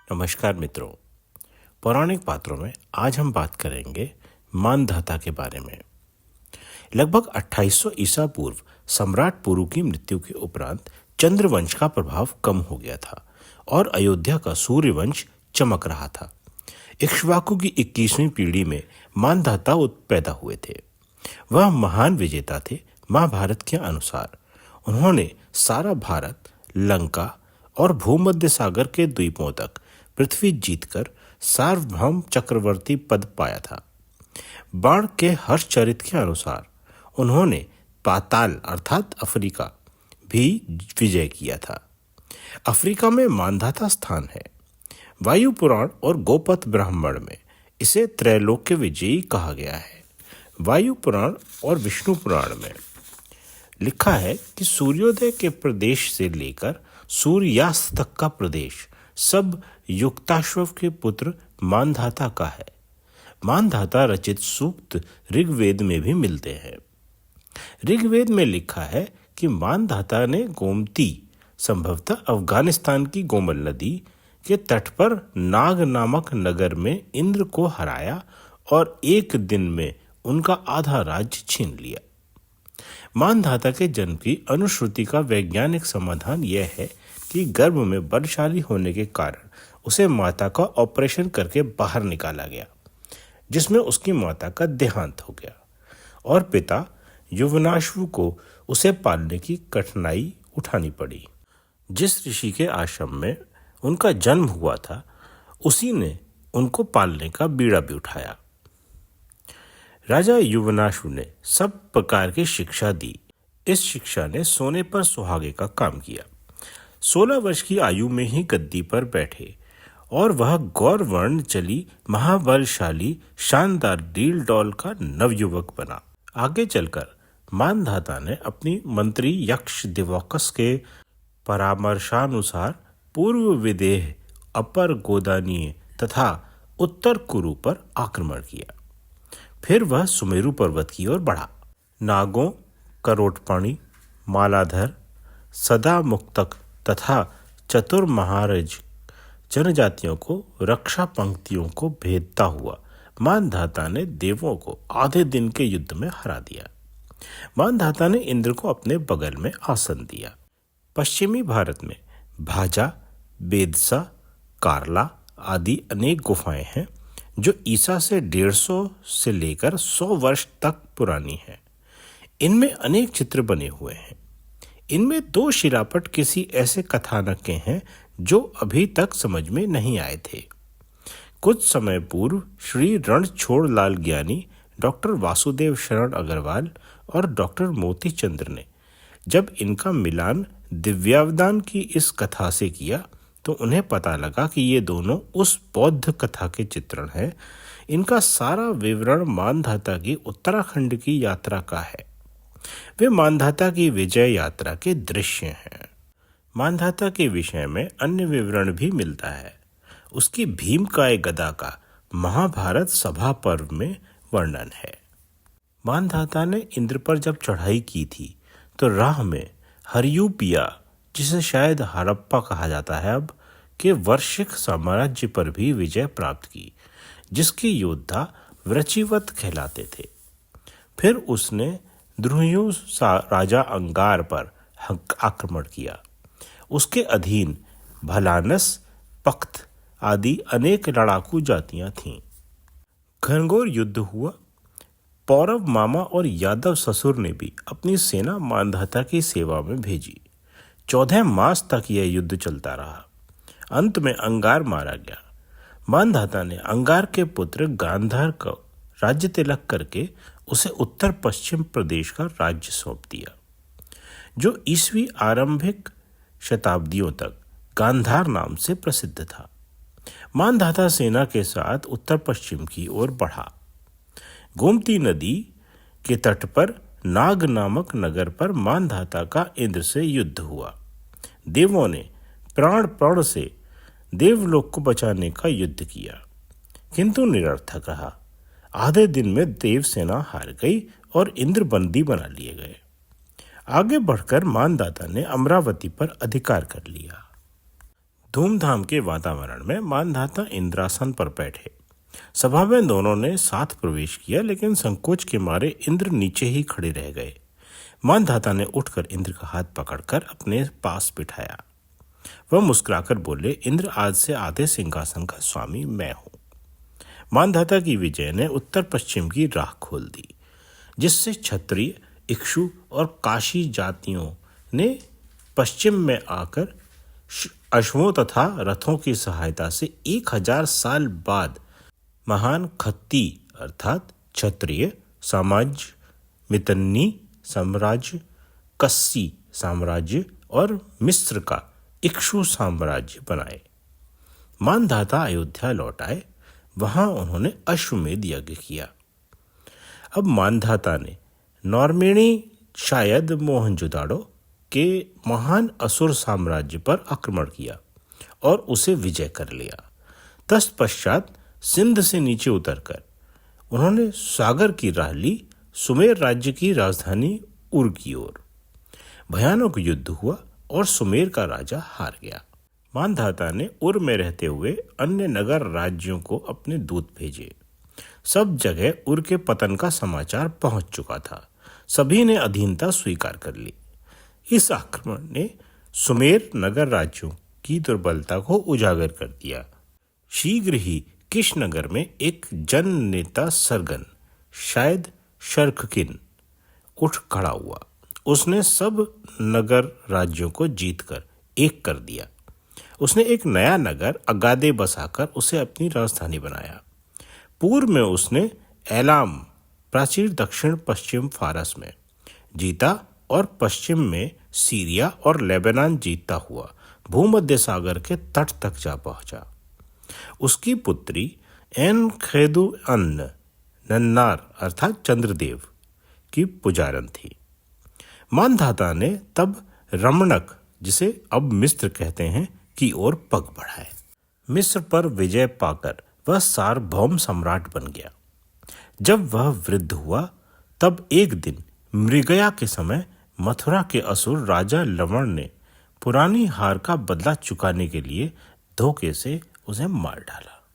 नमस्कार मित्रों। पौराणिक पात्रों में आज हम बात करेंगे मानधाता के बारे में। लगभग 2800 ईसा पूर्व सम्राट पुरु की मृत्यु के उपरांत चंद्रवंश का प्रभाव कम हो गया था और अयोध्या का सूर्यवंश चमक रहा था। इक्ष्वाकु की 21वीं पीढ़ी में मानधाता पैदा हुए थे। वह महान विजेता थे। महाभारत के अनुसार उन्होंने सारा भारत, लंका और भूमध्य सागर के द्वीपों तक पृथ्वी जीतकर सार्वभौम चक्रवर्ती पद पाया था। बाण के हर्षचरित के अनुसार उन्होंने पाताल अर्थात अफ्रीका भी विजय किया था। अफ्रीका में मानधाता स्थान है। वायु पुराण और गोपथ ब्राह्मण में इसे त्रैलोक्य विजयी कहा गया है। वायु पुराण और विष्णु पुराण में लिखा है कि सूर्योदय के प्रदेश से लेकर सूर्यास्त तक का प्रदेश सब युक्ताश्व के पुत्र मानधाता का है। मानधाता रचित सूक्त ऋग्वेद में भी मिलते हैं। ऋग्वेद में लिखा है कि मानधाता ने गोमती, संभवतः अफगानिस्तान की गोमल नदी के तट पर नाग नामक नगर में इंद्र को हराया और एक दिन में उनका आधा राज्य छीन लिया। मानधाता के जन्म की अनुश्रुति का वैज्ञानिक समाधान यह है कि गर्भ में बलशाली होने के कारण उसे माता का ऑपरेशन करके बाहर निकाला गया, जिसमें उसकी माता का देहांत हो गया और पिता युवनाश्व को उसे पालने की कठिनाई उठानी पड़ी। जिस ऋषि के आश्रम में उनका जन्म हुआ था, उसी ने उनको पालने का बीड़ा भी उठाया। राजा युवनाश्व ने सब प्रकार की शिक्षा दी। इस शिक्षा ने सोने पर सुहागे का काम किया। 16 वर्ष की आयु में ही गद्दी पर बैठे और वह गौरवर्ण चली महाबलशाली शानदार डील डॉल का नवयुवक बना। आगे चलकर मानधाता ने अपनी मंत्री यक्ष दिवोकस के परामर्शानुसार पूर्व विदेह, अपर गोदानीय तथा उत्तर कुरु पर आक्रमण किया। फिर वह सुमेरु पर्वत की ओर बढ़ा। नागों, करोटपाणी, मालाधर, सदा मुक्तक तथा चतुर महारज जनजातियों को रक्षा पंक्तियों को भेदता हुआ मानधाता ने देवों को आधे दिन के युद्ध में हरा दिया। मानधाता ने इंद्र को अपने बगल में आसन दिया। पश्चिमी भारत में भाजा, बेदसा, कारला आदि अनेक गुफाएं हैं जो ईसा से 150 से लेकर 100 वर्ष तक पुरानी हैं। इनमें अनेक चित्र बने हुए हैं। इनमें 2 शिलापट किसी ऐसे कथानक के हैं जो अभी तक समझ में नहीं आए थे। कुछ समय पूर्व श्री रणछोड़ लाल ज्ञानी, डॉक्टर वासुदेव शरण अग्रवाल और डॉक्टर मोती चंद्र ने जब इनका मिलान दिव्यावदान की इस कथा से किया तो उन्हें पता लगा कि ये दोनों उस बौद्ध कथा के चित्रण हैं। इनका सारा विवरण मानधाता की उत्तराखंड की यात्रा का है। वे मानधाता की विजय यात्रा के दृश्य हैं। मानधाता के विषय में अन्य विवरण भी मिलता है। उसकी भीमकाय गदा का महाभारत सभा पर्व में वर्णन है। मानधाता ने इंद्र पर जब चढ़ाई की थी तो राह में हरियूपिया, जिसे शायद हड़प्पा कहा जाता है अब, के वर्षिक साम्राज्य पर भी विजय प्राप्त की, जिसके योद्धा वृचिवत कहलाते थे। फिर उसने द्रुह्यु राजा अंगार पर आक्रमण किया। उसके अधीन भलानस, पख्त आदि अनेक लड़ाकू जातियां थीं। घनघोर युद्ध हुआ। पौरव मामा और यादव ससुर ने भी अपनी सेना मानधाता की सेवा में भेजी। 14 मास तक यह युद्ध चलता रहा। अंत में अंगार मारा गया। मानधाता ने अंगार के पुत्र गांधार को राज्य तिलक करके उसे उत्तर पश्चिम प्रदेश का राज्य सौंप दिया, जो ईसवी आरंभिक शताब्दियों तक गांधार नाम से प्रसिद्ध था। मानधाता सेना के साथ उत्तर पश्चिम की ओर बढ़ा। गोमती नदी के तट पर नाग नामक नगर पर मानधाता का इंद्र से युद्ध हुआ। देवों ने प्राण से देवलोक को बचाने का युद्ध किया, किंतु निरर्थक रहा। आधे दिन में देव सेना हार गई और इंद्र बंदी बना लिए गए। आगे बढ़कर मानधाता ने अमरावती पर अधिकार कर लिया। धूमधाम के वातावरण में मानधाता इंद्रासन पर बैठे। सभा में दोनों ने साथ प्रवेश किया, लेकिन संकोच के मारे इंद्र नीचे ही खड़े रह गए। मानधाता ने उठकर इंद्र का हाथ पकड़कर अपने पास बिठाया। वह मुस्कुराकर बोले, इंद्र, आज से आधे सिंहासन का स्वामी मैं हूं। मानधाता की विजय ने उत्तर पश्चिम की राह खोल दी, जिससे क्षत्रिय, इक्षु और काशी जातियों ने पश्चिम में आकर अश्वों तथा रथों की सहायता से 1000 साल बाद महान खत्ती अर्थात क्षत्रिय साम्राज्य, मितन्नी साम्राज्य, कस्सी साम्राज्य और मिस्र का इक्षु साम्राज्य बनाए। मानधाता अयोध्या लौट आए। वहां उन्होंने अश्वमेध यज्ञ किया। अब मानधाता ने नॉर्मेनी, शायद मोहनजोदाड़ो के महान असुर साम्राज्य पर आक्रमण किया और उसे विजय कर लिया। तत्पश्चात सिंध से नीचे उतरकर उन्होंने सागर की राह ली, सुमेर राज्य की राजधानी उर की ओर। भयानक युद्ध हुआ और सुमेर का राजा हार गया। मानधाता ने उर में रहते हुए अन्य नगर राज्यों को अपने दूत भेजे। सब जगह उर के पतन का समाचार पहुंच चुका था। सभी ने अधीनता स्वीकार कर ली। इस आक्रमण ने सुमेर नगर राज्यों की दुर्बलता को उजागर कर दिया। शीघ्र ही किश नगर में एक जन नेता सरगन, शायद शर्खकिन, उठ खड़ा हुआ। उसने सब नगर राज्यों को जीतकर एक कर दिया। उसने एक नया नगर अगादे बसाकर उसे अपनी राजधानी बनाया। पूर्व में उसने एलाम, प्राचीन दक्षिण पश्चिम फारस में जीता और पश्चिम में सीरिया और लेबनान जीतता हुआ भूमध्य सागर के तट तक जा पहुंचा। उसकी पुत्री एन खेदु अन्न नन्नार अर्थात चंद्रदेव की पुजारन थी। मानधाता ने तब रमणक, जिसे अब मिस्र कहते हैं, की ओर पग बढ़ाए। मिस्र पर विजय पाकर वह सार्वभौम सम्राट बन गया। जब वह वृद्ध हुआ तब एक दिन मृगया के समय मथुरा के असुर राजा लवण ने पुरानी हार का बदला चुकाने के लिए धोखे से उसे मार डाला।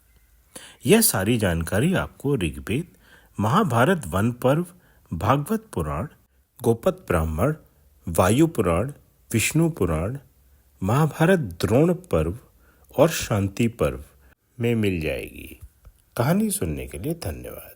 यह सारी जानकारी आपको ऋग्वेद, महाभारत वन पर्व, भागवत पुराण, गोपत ब्राह्मण, वायु पुराण, विष्णु पुराण, महाभारत द्रोण पर्व और शांति पर्व में मिल जाएगी। कहानी सुनने के लिए धन्यवाद।